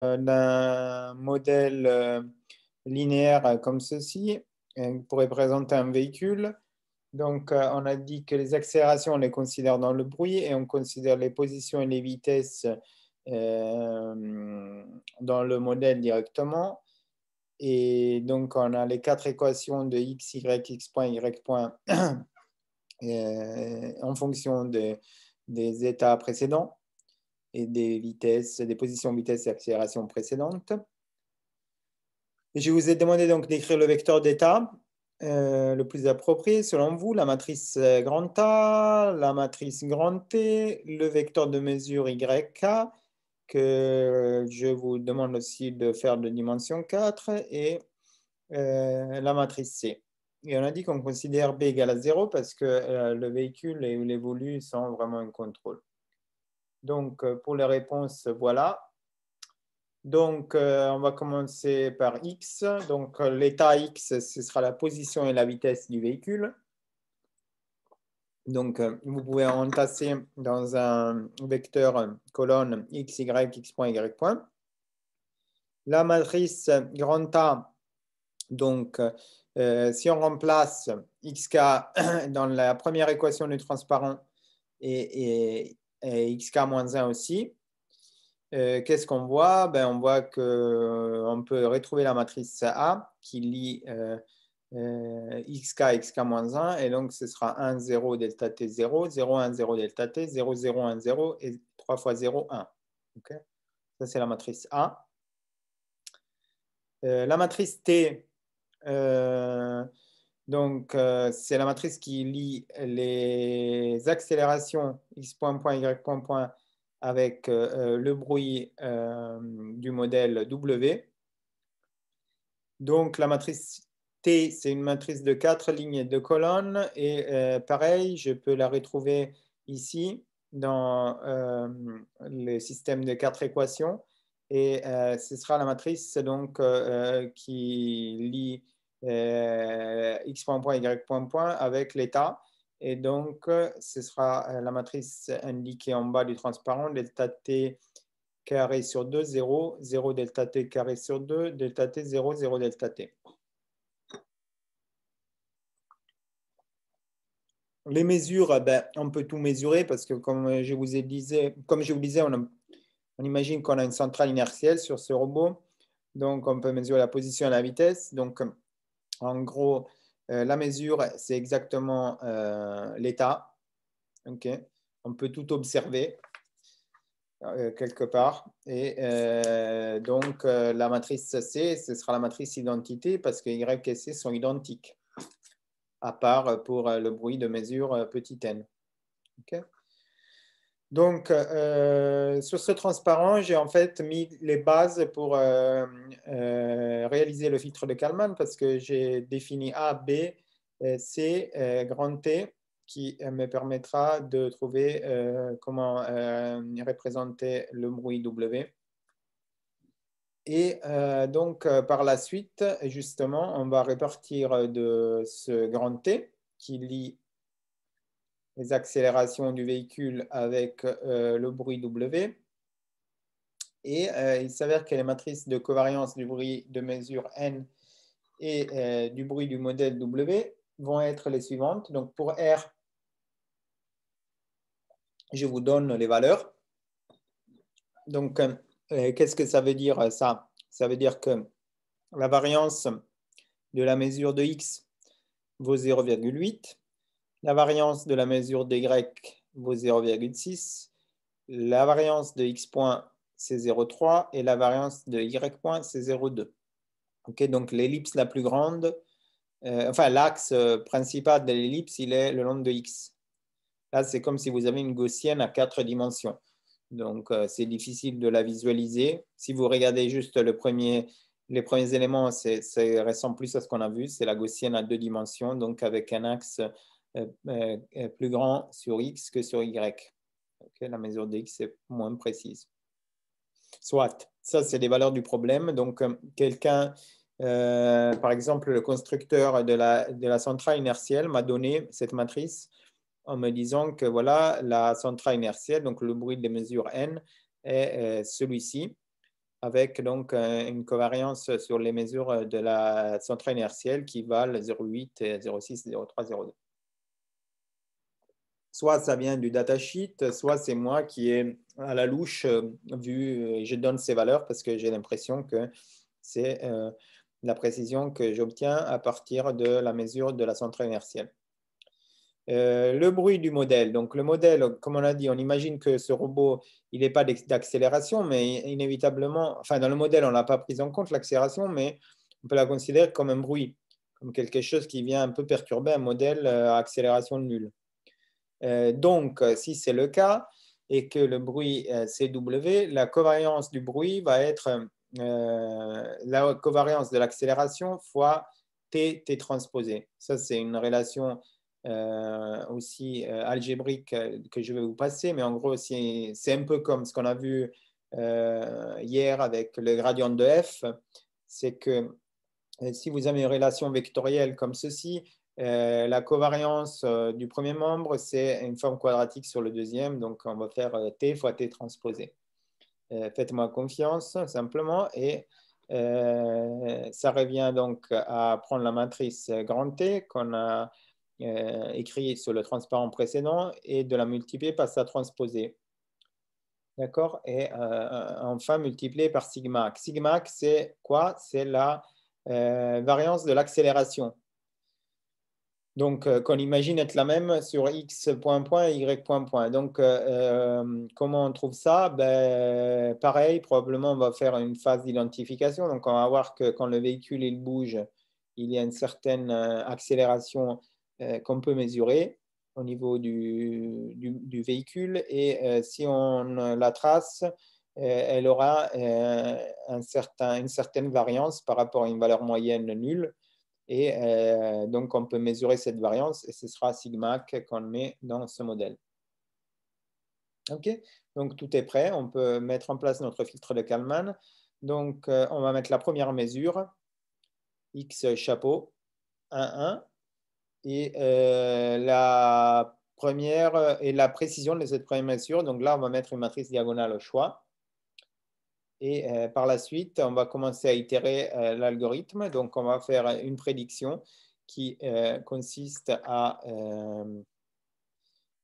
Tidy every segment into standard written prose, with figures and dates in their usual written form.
d'un modèle linéaire comme ceci, pour représenter un véhicule. Donc, on a dit que les accélérations, on les considère dans le bruit et on considère les positions et les vitesses dans le modèle directement. Et donc, on a les quatre équations de x, y, x point, y point en fonction des états précédents et des vitesses, des positions, vitesses et accélérations précédentes. Et je vous ai demandé donc d'écrire le vecteur d'état le plus approprié selon vous, la matrice grand A, la matrice grand T, le vecteur de mesure YK, que je vous demande aussi de faire de dimension 4, et la matrice C. Et on a dit qu'on considère B égale à 0 parce que le véhicule et l'évolu sont vraiment un contrôle. Donc, pour les réponses, voilà. Donc, on va commencer par X. Donc, l'état X, ce sera la position et la vitesse du véhicule. Donc, vous pouvez entasser dans un vecteur colonne X, Y, X point, Y point. La matrice grand A, donc, si on remplace XK dans la première équation du transparent et XK-1 aussi, qu'est-ce qu'on voit? Ben, on voit qu'on peut retrouver la matrice A qui lie XK, XK-1, et donc ce sera 1, 0, delta T, 0, 0, 1, 0, delta T, 0, 0, 1, 0 et 3 fois 0, 1. Okay? Ça, c'est la matrice A. La matrice T, donc c'est la matrice qui lie les accélérations x point, point, y point, point avec le bruit du modèle W. Donc la matrice T, c'est une matrice de 4 lignes et 2 colonnes, et pareil, je peux la retrouver ici dans le système de 4 équations, et ce sera la matrice donc, qui lie x point, point, y point, point avec l'état. Et donc, ce sera la matrice indiquée en bas du transparent, delta T carré sur 2, 0, 0 delta T carré sur 2, delta T 0, 0 delta T. Les mesures, ben, on peut tout mesurer parce que comme je vous disais, on imagine qu'on a une centrale inertielle sur ce robot. Donc, on peut mesurer la position et la vitesse. Donc, en gros, la mesure, c'est exactement l'état. Okay. On peut tout observer quelque part. Et donc, la matrice C, ce sera la matrice identité parce que Y et C sont identiques, à part pour le bruit de mesure petit n. Okay. Donc, sur ce transparent, j'ai en fait mis les bases pour réaliser le filtre de Kalman parce que j'ai défini A, B, C, grand T, qui me permettra de trouver comment représenter le bruit W. Et donc, par la suite, justement, on va répartir de ce grand T qui lie les accélérations du véhicule avec le bruit W. Et il s'avère que les matrices de covariance du bruit de mesure N et du bruit du modèle W vont être les suivantes. Donc, pour R, je vous donne les valeurs. Donc, qu'est-ce que ça veut dire ça? Ça veut dire que la variance de la mesure de X vaut 0,8. La variance de la mesure de Y vaut 0,6. La variance de X point, c'est 0,3 et la variance de Y point, c'est 0,2. Okay, donc l'ellipse la plus grande, enfin l'axe principal de l'ellipse, il est le long de X. Là, c'est comme si vous avez une gaussienne à 4 dimensions. Donc, c'est difficile de la visualiser. Si vous regardez juste les premiers éléments, ça ressemble plus à ce qu'on a vu. C'est la gaussienne à 2 dimensions, donc avec un axe plus grand sur X que sur Y. Okay, la mesure de X est moins précise. Soit, ça, c'est les valeurs du problème. Donc, quelqu'un, par exemple, le constructeur de la centrale inertielle m'a donné cette matrice en me disant que voilà, la centrale inertielle, donc le bruit des mesures N, est celui-ci. avec donc une covariance sur les mesures de la centrale inertielle qui valent 0,8, 0,6, 0,3, 0,2. Soit ça vient du datasheet, soit c'est moi qui ai à la louche vu, je donne ces valeurs parce que j'ai l'impression que c'est la précision que j'obtiens à partir de la mesure de la centrale inertielle. Le bruit du modèle. Donc le modèle, comme on a dit, on imagine que ce robot, il n'est pas d'accélération, mais inévitablement, enfin dans le modèle, on n'a pas pris en compte l'accélération, mais on peut la considérer comme un bruit, comme quelque chose qui vient un peu perturber un modèle à accélération nulle. Donc, si c'est le cas et que le bruit c'est W, la covariance du bruit va être la covariance de l'accélération fois t transposé. Ça, c'est une relation aussi algébrique que je vais vous passer, mais en gros, c'est un peu comme ce qu'on a vu hier avec le gradient de f. C'est que si vous avez une relation vectorielle comme ceci, la covariance du premier membre, c'est une forme quadratique sur le deuxième, donc on va faire t fois t transposé. Faites-moi confiance simplement et ça revient donc à prendre la matrice grand T qu'on a écrit sur le transparent précédent et de la multiplier par sa transposée. D'accord? Et enfin multiplier par sigma. Sigma, c'est quoi? C'est la variance de l'accélération. Donc, qu'on imagine être la même sur x point point et y point point. Donc, comment on trouve ça? Ben, pareil, probablement, on va faire une phase d'identification. Donc, on va voir que quand le véhicule il bouge, il y a une certaine accélération qu'on peut mesurer au niveau du véhicule. Et si on la trace, elle aura une certaine variance par rapport à une valeur moyenne nulle. Et donc, on peut mesurer cette variance et ce sera sigma qu'on met dans ce modèle. OK? Donc, tout est prêt. On peut mettre en place notre filtre de Kalman. Donc, on va mettre la première mesure, X chapeau, 1, 1. Et la première et la précision de cette première mesure. Donc là, on va mettre une matrice diagonale au choix. Et par la suite, on va commencer à itérer l'algorithme. Donc, on va faire une prédiction qui consiste à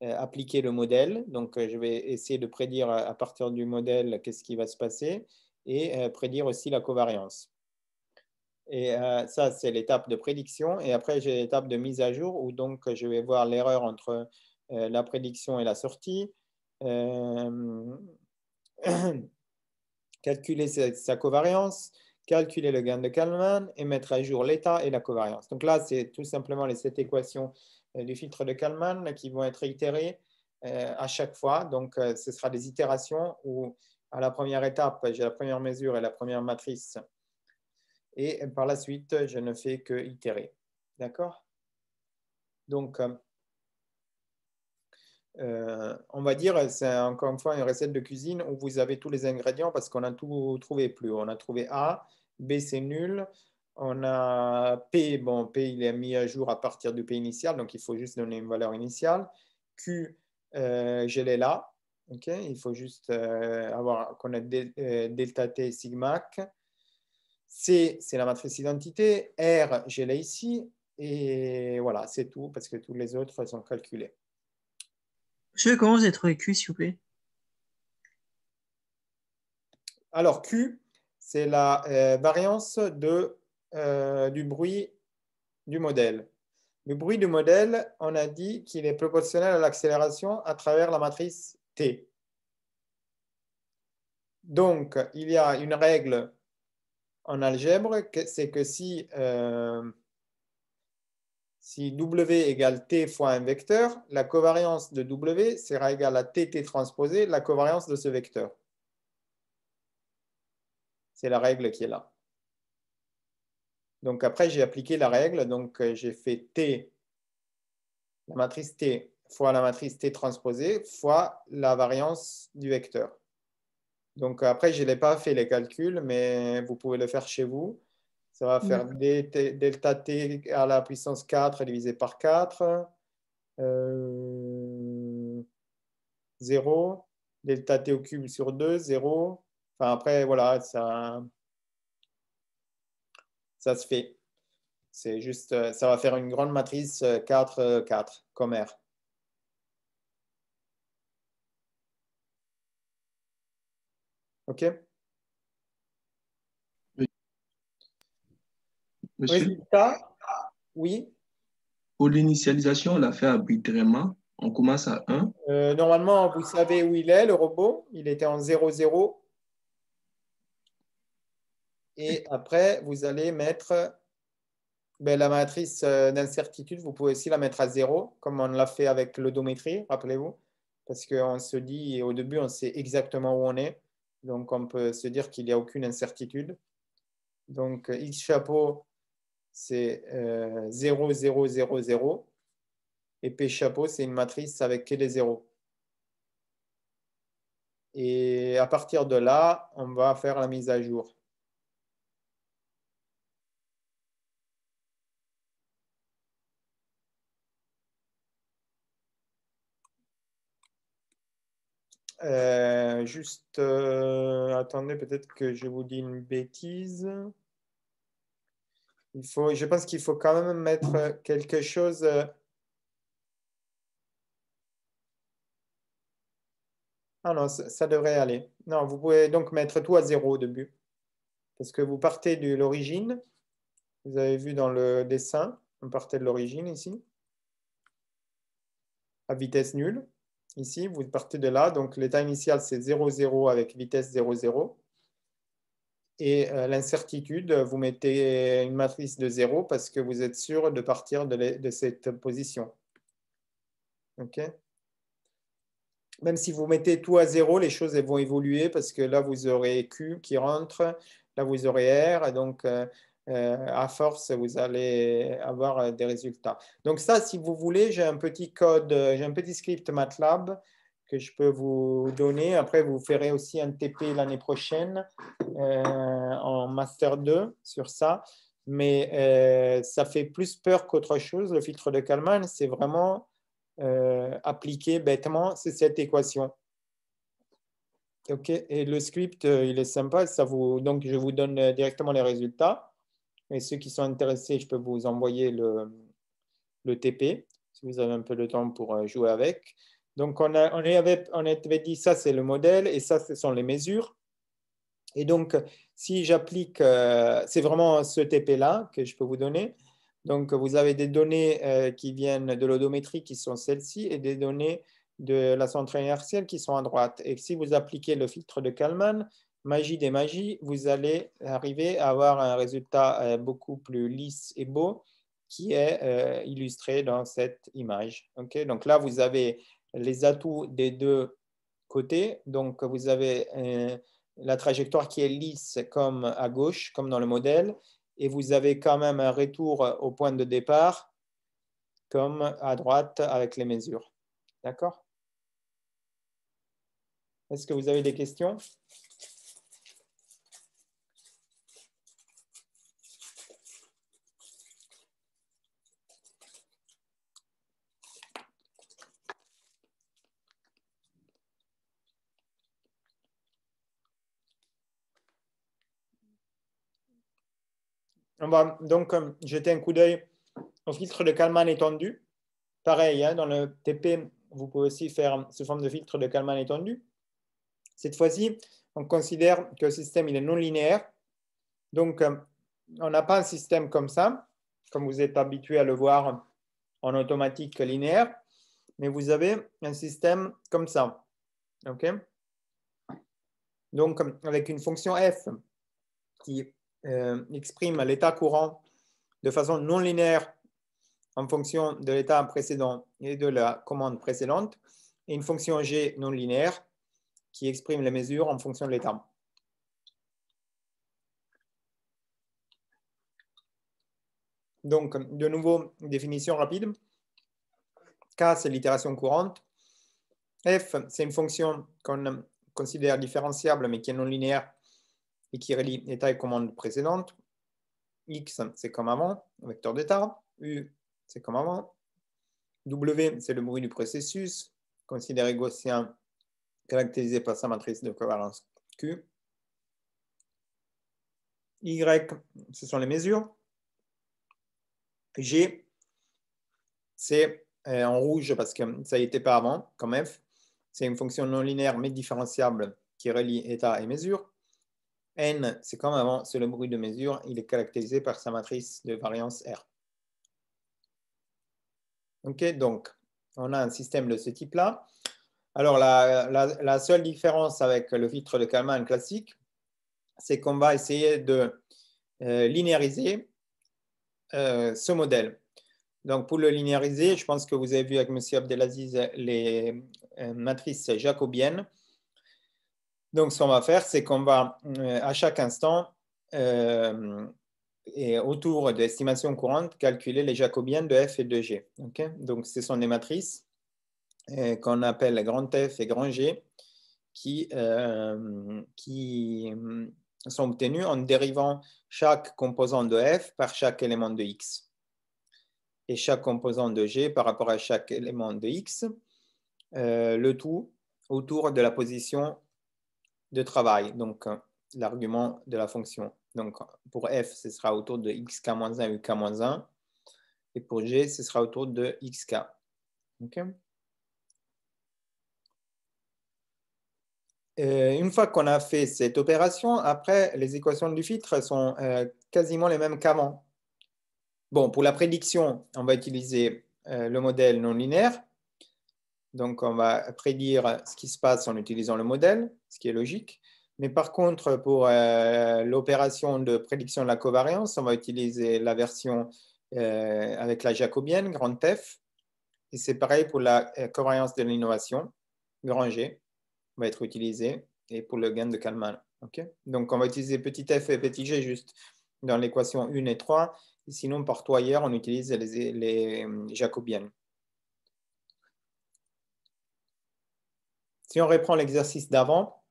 appliquer le modèle. Donc, je vais essayer de prédire à partir du modèle qu'est-ce qui va se passer et prédire aussi la covariance. Et ça, c'est l'étape de prédiction. Et après, j'ai l'étape de mise à jour où donc je vais voir l'erreur entre la prédiction et la sortie. Calculer sa covariance, calculer le gain de Kalman et mettre à jour l'état et la covariance. Donc là, c'est tout simplement les 7 équations du filtre de Kalman qui vont être itérées à chaque fois. Donc, ce sera des itérations où à la première étape, j'ai la première mesure et la première matrice. Et par la suite, je ne fais que itérer. D'accord? Donc, on va dire, c'est encore une fois une recette de cuisine où vous avez tous les ingrédients parce qu'on a tout trouvé plus. On a trouvé A, B c'est nul, on a P, bon P il est mis à jour à partir du P initial, donc il faut juste donner une valeur initiale. Q, je l'ai là, okay? Il faut juste connaître delta T sigma. C, c'est la matrice identité. R, je l'ai ici. Et voilà, c'est tout parce que tous les autres sont calculés. Je sais comment vous avez trouvé Q, s'il vous plaît. Alors, Q, c'est la variance du bruit du modèle. Le bruit du modèle, on a dit qu'il est proportionnel à l'accélération à travers la matrice T. Donc, il y a une règle en algèbre, c'est que si W égale T fois un vecteur, la covariance de W sera égale à TT transposé, la covariance de ce vecteur. C'est la règle qui est là. Donc après, j'ai appliqué la règle. Donc j'ai fait T, la matrice T fois la matrice T transposée fois la variance du vecteur. Donc après, je n'ai pas fait les calculs, mais vous pouvez le faire chez vous. Ça va faire delta T à la puissance 4 divisé par 4. 0. Delta T au cube sur 2, 0. Enfin, après, voilà, ça se fait. C'est juste, ça va faire une grande matrice 4, 4, comme R. OK? Oui. Monsieur, Résultat, oui. pour l'initialisation, on l'a fait arbitrairement. On commence à 1. Normalement, vous savez où il est, le robot. Il était en 0, 0. Et après, vous allez mettre la matrice d'incertitude. Vous pouvez aussi la mettre à 0, comme on l'a fait avec l'odométrie, rappelez-vous. Parce qu'on se dit, au début, on sait exactement où on est. Donc, on peut se dire qu'il n'y a aucune incertitude. Donc, X chapeau, c'est 0, 0, 0, 0. Et P chapeau, c'est une matrice avec que des zéros. Et à partir de là, on va faire la mise à jour. Attendez, peut-être que je vous dis une bêtise. Je pense qu'il faut quand même mettre quelque chose. Ah non, ça devrait aller. Non, vous pouvez donc mettre tout à 0 au début. Parce que vous partez de l'origine. Vous avez vu dans le dessin, on partait de l'origine ici. À vitesse nulle. Ici, vous partez de là. Donc, l'état initial, c'est 0, 0 avec vitesse 0, 0. Et l'incertitude, vous mettez une matrice de 0 parce que vous êtes sûr de partir de cette position. OK? Même si vous mettez tout à 0, les choses elles vont évoluer parce que là, vous aurez Q qui rentre, là, vous aurez R. Et donc, à force, vous allez avoir des résultats. Donc ça, si vous voulez, j'ai un petit code, j'ai un petit script MATLAB que je peux vous donner. Après, vous ferez aussi un TP l'année prochaine en Master 2 sur ça. Mais ça fait plus peur qu'autre chose. Le filtre de Kalman, c'est vraiment appliquer bêtement, c'est cette équation. OK? Et le script, il est sympa. Donc, je vous donne directement les résultats. Et ceux qui sont intéressés, je peux vous envoyer le TP, si vous avez un peu de temps pour jouer avec. Donc, on avait dit ça, c'est le modèle, et ça, ce sont les mesures. Et donc, si j'applique, c'est vraiment ce TP-là que je peux vous donner. Donc, vous avez des données qui viennent de l'odométrie, qui sont celles-ci, et des données de la centrale inertielle qui sont à droite. Et si vous appliquez le filtre de Kalman, magie des magies, vous allez arriver à avoir un résultat beaucoup plus lisse et beau qui est illustré dans cette image. Okay? Donc là, vous avez les atouts des deux côtés. Donc, vous avez la trajectoire qui est lisse comme à gauche, comme dans le modèle, et vous avez quand même un retour au point de départ comme à droite avec les mesures. D'accord? Est-ce que vous avez des questions? On va donc jeter un coup d'œil au filtre de Kalman étendu. Pareil, hein, dans le TP, vous pouvez aussi faire sous forme de filtre de Kalman étendu. Cette fois-ci, on considère que le système il est non linéaire. Donc, on n'a pas un système comme ça, comme vous êtes habitué à le voir en automatique linéaire, mais vous avez un système comme ça. OK? Donc, avec une fonction f qui exprime l'état courant de façon non linéaire en fonction de l'état précédent et de la commande précédente, et une fonction g non linéaire qui exprime les mesures en fonction de l'état. Donc, de nouveau, définition rapide. K, c'est l'itération courante. F, c'est une fonction qu'on considère différenciable, mais qui est non linéaire et qui relie état et commande précédente. X, c'est comme avant, vecteur d'état. U, c'est comme avant. W, c'est le bruit du processus, considéré gaussien, caractérisé par sa matrice de covalence Q. Y, ce sont les mesures. G, c'est en rouge parce que ça n'y était pas avant, comme F. C'est une fonction non linéaire mais différenciable qui relie état et mesure. N, c'est comme avant, c'est le bruit de mesure. Il est caractérisé par sa matrice de variance R. Ok, donc on a un système de ce type-là. Alors, la seule différence avec le filtre de Kalman classique, c'est qu'on va essayer de linéariser ce modèle. Donc, pour le linéariser, je pense que vous avez vu avec M. Abdelaziz les matrices jacobiennes. Donc, ce qu'on va faire, c'est qu'on va, à chaque instant, et autour de l'estimation courante, calculer les jacobiennes de F et de G. Okay? Donc, ce sont des matrices qu'on appelle grand F et grand G qui sont obtenues en dérivant chaque composant de F par chaque élément de X et chaque composant de G par rapport à chaque élément de X, le tout autour de la position de travail, donc l'argument de la fonction. Donc pour F, ce sera autour de xk-1, uk-1, et pour G, ce sera autour de xk. Okay. Une fois qu'on a fait cette opération, après, les équations du filtre sont quasiment les mêmes qu'avant. Bon, pour la prédiction, on va utiliser le modèle non linéaire. Donc, on va prédire ce qui se passe en utilisant le modèle, ce qui est logique. Mais par contre, pour l'opération de prédiction de la covariance, on va utiliser la version avec la jacobienne, grand F. Et c'est pareil pour la covariance de l'innovation, grand G, va être utilisé. Et pour le gain de Kalman. Okay. Donc, on va utiliser petit f et petit g juste dans l'équation 1 et 3. Et sinon, partout ailleurs, on utilise les jacobiennes. Si on reprend l'exercice d'avant,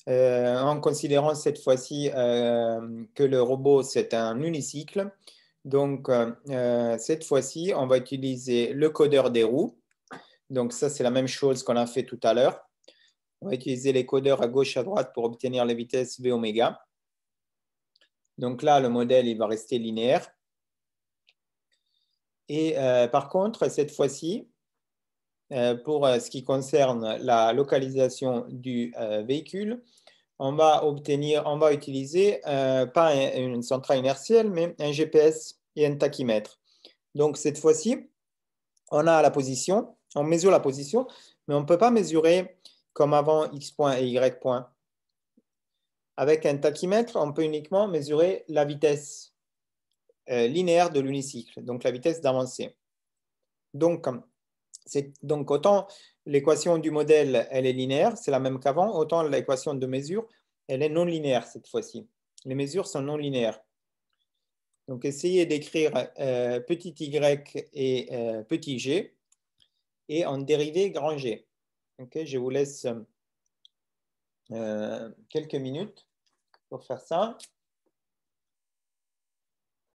en considérant cette fois-ci que le robot, c'est un unicycle, donc cette fois-ci, on va utiliser le codeur des roues. Donc, ça, c'est la même chose qu'on a fait tout à l'heure. On va utiliser les codeurs à gauche et à droite pour obtenir les vitesses v oméga. Donc là, le modèle, il va rester linéaire. Et par contre, cette fois-ci, pour ce qui concerne la localisation du véhicule, on va utiliser pas une centrale inertielle, mais un GPS et un tachymètre. Donc cette fois-ci, on a la position, on mesure la position, mais on ne peut pas mesurer comme avant X point et Y point. Avec un tachymètre, on peut uniquement mesurer la vitesse linéaire de l'unicycle, donc la vitesse d'avancée. Donc autant l'équation du modèle, elle est linéaire, c'est la même qu'avant, autant l'équation de mesure, elle est non linéaire cette fois-ci. Les mesures sont non linéaires. Donc, essayez d'écrire petit y et petit g et en dérivé grand G. Okay, je vous laisse quelques minutes pour faire ça.